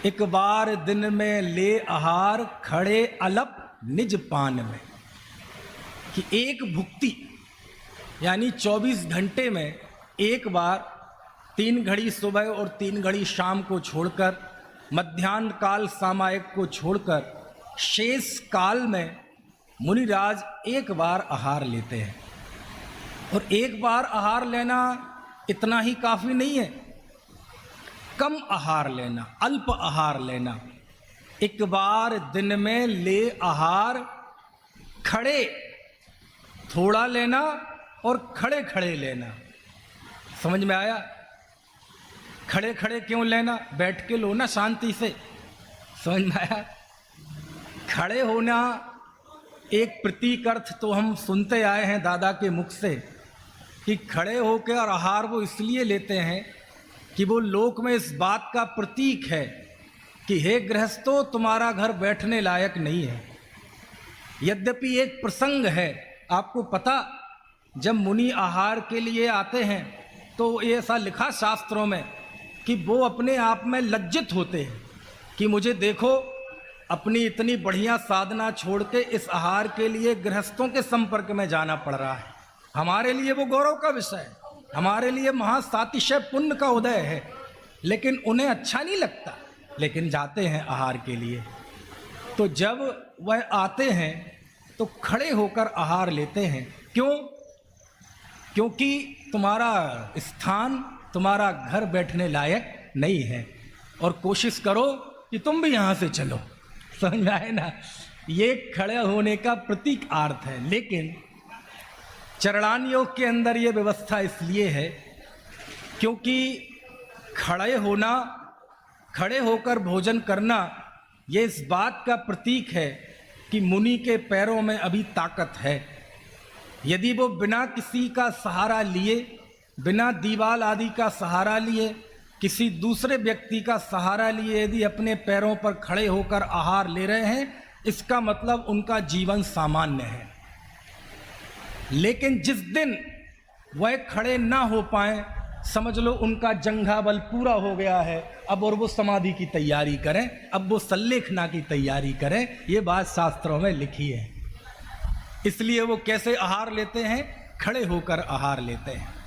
एक बार दिन में ले आहार, खड़े अलप निज पान में। कि एक भुक्ति यानी 24 घंटे में एक बार 3 घड़ी सुबह और 3 घड़ी शाम को छोड़कर, मध्याह्न काल सामायिक को छोड़कर, शेष काल में मुनिराज एक बार आहार लेते हैं। और एक बार आहार लेना इतना ही काफ़ी नहीं है, कम आहार लेना, अल्प आहार लेना। एक बार दिन में ले आहार, खड़े थोड़ा लेना और खड़े खड़े लेना। समझ में आया? खड़े खड़े क्यों लेना? बैठ के लो ना शांति से। समझ में आया? खड़े होना एक प्रतीक अर्थ तो हम सुनते आए हैं दादा के मुख से कि खड़े होकर और आहार वो इसलिए लेते हैं कि वो लोक में इस बात का प्रतीक है कि हे गृहस्थो, तुम्हारा घर बैठने लायक नहीं है। यद्यपि एक प्रसंग है, आपको पता, जब मुनि आहार के लिए आते हैं तो ऐसा लिखा शास्त्रों में कि वो अपने आप में लज्जित होते हैं कि मुझे देखो, अपनी इतनी बढ़िया साधना छोड़ के इस आहार के लिए गृहस्थों के संपर्क में जाना पड़ रहा है। हमारे लिए वो गौरव का विषय है, हमारे लिए महासातिशय पुण्य का उदय है, लेकिन उन्हें अच्छा नहीं लगता, लेकिन जाते हैं आहार के लिए। तो जब वह आते हैं तो खड़े होकर आहार लेते हैं। क्यों? क्योंकि तुम्हारा स्थान, तुम्हारा घर बैठने लायक नहीं है, और कोशिश करो कि तुम भी यहाँ से चलो। समझ में आए ना? ये खड़े होने का प्रतीक अर्थ है। लेकिन चरणान योग के अंदर ये व्यवस्था इसलिए है क्योंकि खड़े होना, खड़े होकर भोजन करना, ये इस बात का प्रतीक है कि मुनि के पैरों में अभी ताकत है। यदि वो बिना किसी का सहारा लिए, बिना दीवाल आदि का सहारा लिए, किसी दूसरे व्यक्ति का सहारा लिए यदि अपने पैरों पर खड़े होकर आहार ले रहे हैं, इसका मतलब उनका जीवन सामान्य है। लेकिन जिस दिन वह खड़े ना हो पाए, समझ लो उनका जंघा बल पूरा हो गया है अब, और वो समाधि की तैयारी करें, अब वो सल्लेखना की तैयारी करें। ये बात शास्त्रों में लिखी है। इसलिए वो कैसे आहार लेते हैं? खड़े होकर आहार लेते हैं।